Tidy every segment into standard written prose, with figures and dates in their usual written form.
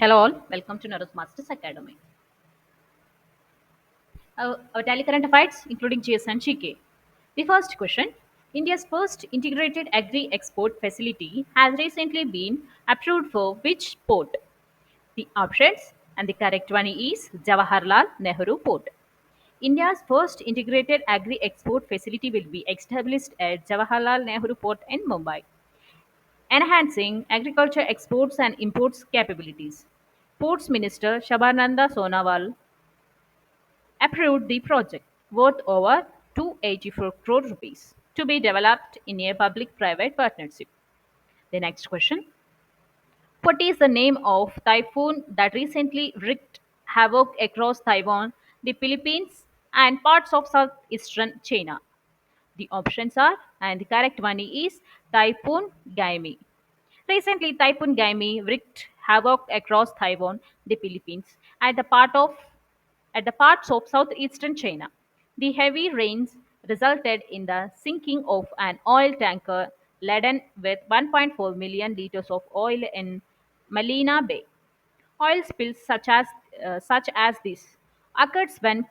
Hello all, welcome to NAROJ Masters Academy. Our daily current affairs, including GS and GK. The first question: India's first integrated agri-export facility has recently been approved for which port? The options and the correct one is Jawaharlal Nehru Port. India's first integrated agri-export facility will be established at Jawaharlal Nehru Port in Mumbai, enhancing agriculture exports and imports capabilities. Ports Minister Shabananda Sonawal approved the project, worth over 284 crore rupees, to be developed in a public-private partnership. The next question: what is the name of typhoon that recently wreaked havoc across Taiwan, the Philippines, and parts of southeastern China? The options are, and the correct one is Typhoon Gaimi. Recently, Typhoon Gaimi wreaked havoc across Taiwan, the Philippines, at the parts of southeastern China. The heavy rains resulted in the sinking of an oil tanker laden with 1.4 million liters of oil in Malina Bay. Oil spills such as this occurs when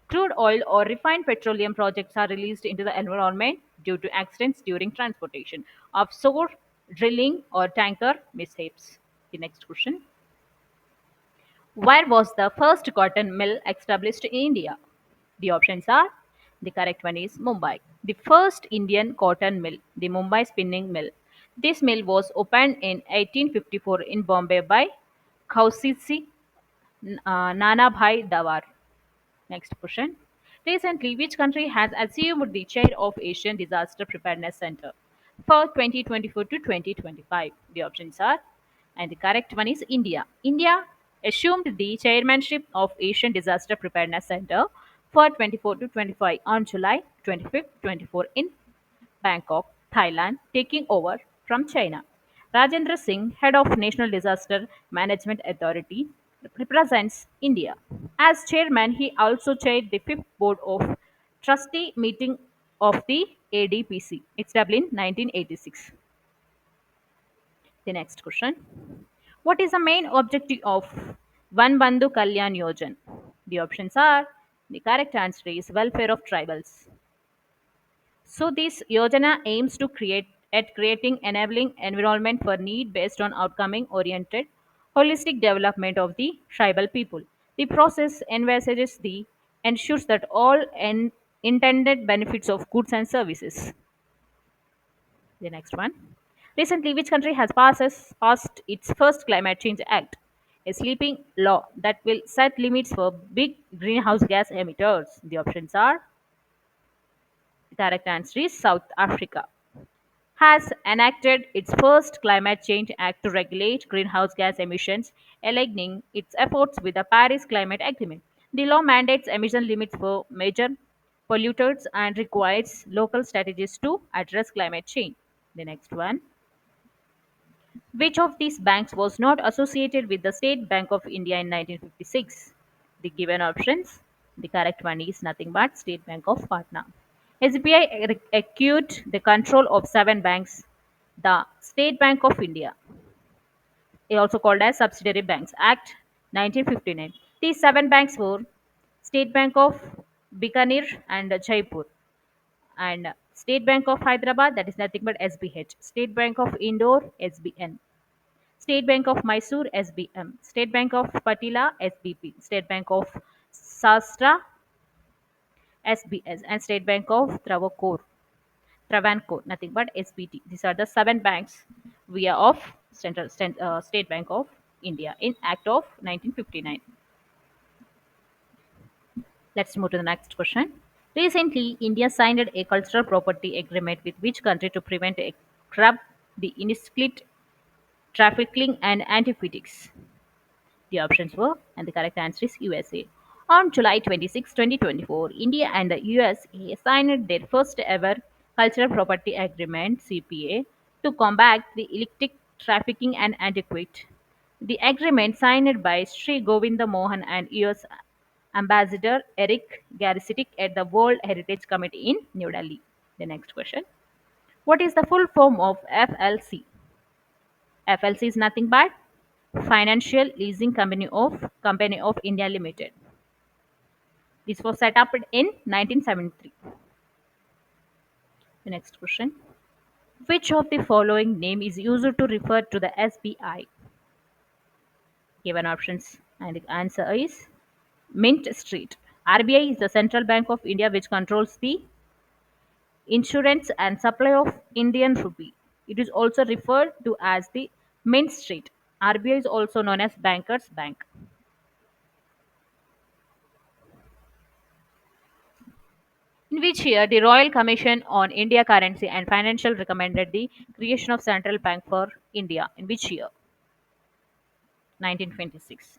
crude oil or refined petroleum projects are released into the environment due to accidents during transportation, offshore drilling, or tanker mishaps. The next question: where was the first cotton mill established in India? The options are, the correct one is Mumbai. The first Indian cotton mill, the Mumbai Spinning Mill. This mill was opened in 1854 in Bombay by Kausisi Nanabhai Dawar. Next question. Recently, which country has assumed the chair of Asian Disaster Preparedness Center for 2024 to 2025? The options are, and the correct one is India. India assumed the chairmanship of Asian Disaster Preparedness Center for 24 to 25 on July 25th, 24 in Bangkok, Thailand, taking over from China. Rajendra Singh, head of National Disaster Management Authority, represents India. As chairman, he also chaired the fifth board of trustee meeting of the ADPC, established in 1986. The next question: what is the main objective of Van Bandhu Kalyan Yojan? The options are, the correct answer is welfare of tribals. So this yojana aims to creating enabling environment for need based on outcoming oriented holistic development of the tribal people. The process envisages the ensures that all intended benefits of goods and services. The next one. Recently, which country has passed its first climate change act? A sleeping law that will set limits for big greenhouse gas emitters. The options are, the correct answer is South Africa has enacted its first climate change act to regulate greenhouse gas emissions, aligning its efforts with the Paris Climate Agreement. The law mandates emission limits for major polluters and requires local strategies to address climate change. The next one. Which of these banks was not associated with the State Bank of India in 1956? The given options. The correct one is nothing but State Bank of Patna. SBI acquired the control of seven banks. The State Bank of India, also called as Subsidiary Banks Act 1959. These seven banks were State Bank of Bikaner and Jaipur, and State Bank of Hyderabad, that is nothing but SBH, State Bank of Indore, SBN, State Bank of Mysore, SBM, State Bank of Patila, SBP, State Bank of Sastra, SBS, and State Bank of Travancore, nothing but SBT. These are the seven banks via of State Bank of India in Act of 1959. Let's move to the next question. Recently, India signed a cultural property agreement with which country to prevent a curb the illicit trafficking and antiquities? The options were, and the correct answer is USA. On July 26, 2024, India and the USA signed their first ever Cultural Property Agreement (CPA) to combat the illicit trafficking and antiquity. The agreement, signed by Sri Govinda Mohan and US Ambassador Eric Garicitic at the World Heritage Committee in New Delhi. The next question. What is the full form of FLC? FLC is nothing but Financial Leasing Company of India Limited. This was set up in 1973. The next question. Which of the following name is used to refer to the SBI? Given options and the answer is Mint Street. RBI is the Central Bank of India which controls the insurance and supply of Indian rupee. It is also referred to as the Mint Street. RBI is also known as Bankers Bank. In which year the Royal Commission on India Currency and Financial recommended the creation of Central Bank for India? In which year? 1926.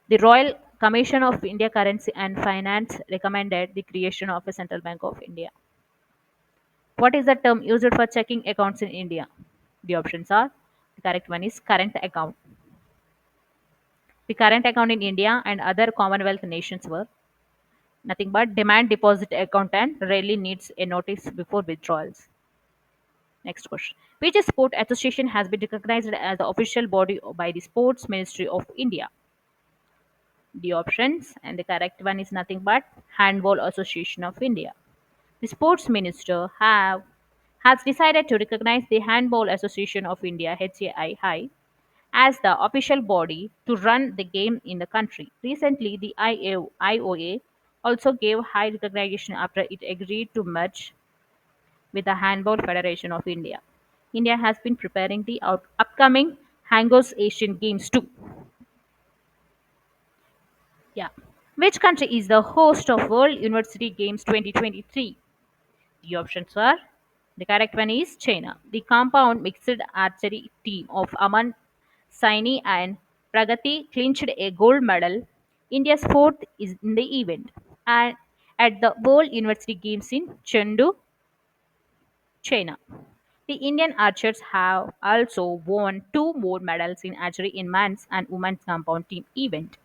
The Royal Commission of India Currency and Finance recommended the creation of a Central Bank of India. What is the term used for checking accounts in India? The options are the correct one is current account. The current account in India and other Commonwealth nations were nothing but demand deposit account and rarely needs a notice before withdrawals. Next question. Which sport association has been recognized as the official body by the Sports Ministry of India? The options and the correct one is nothing but Handball Association of India. The Sports Minister has decided to recognize the Handball Association of India (HAI) as the official body to run the game in the country. Recently, the IOA also gave high recognition after it agreed to merge with the Handball Federation of India. India has been preparing the upcoming Hangos Asian Games too. Yeah. Which country is the host of World University Games 2023? The options are the correct one is China. The compound mixed archery team of Aman Saini and Pragati clinched a gold medal. India's fourth is in the event. And at the World University Games in Chengdu, China. The Indian archers have also won two more medals in archery in men's and women's compound team event.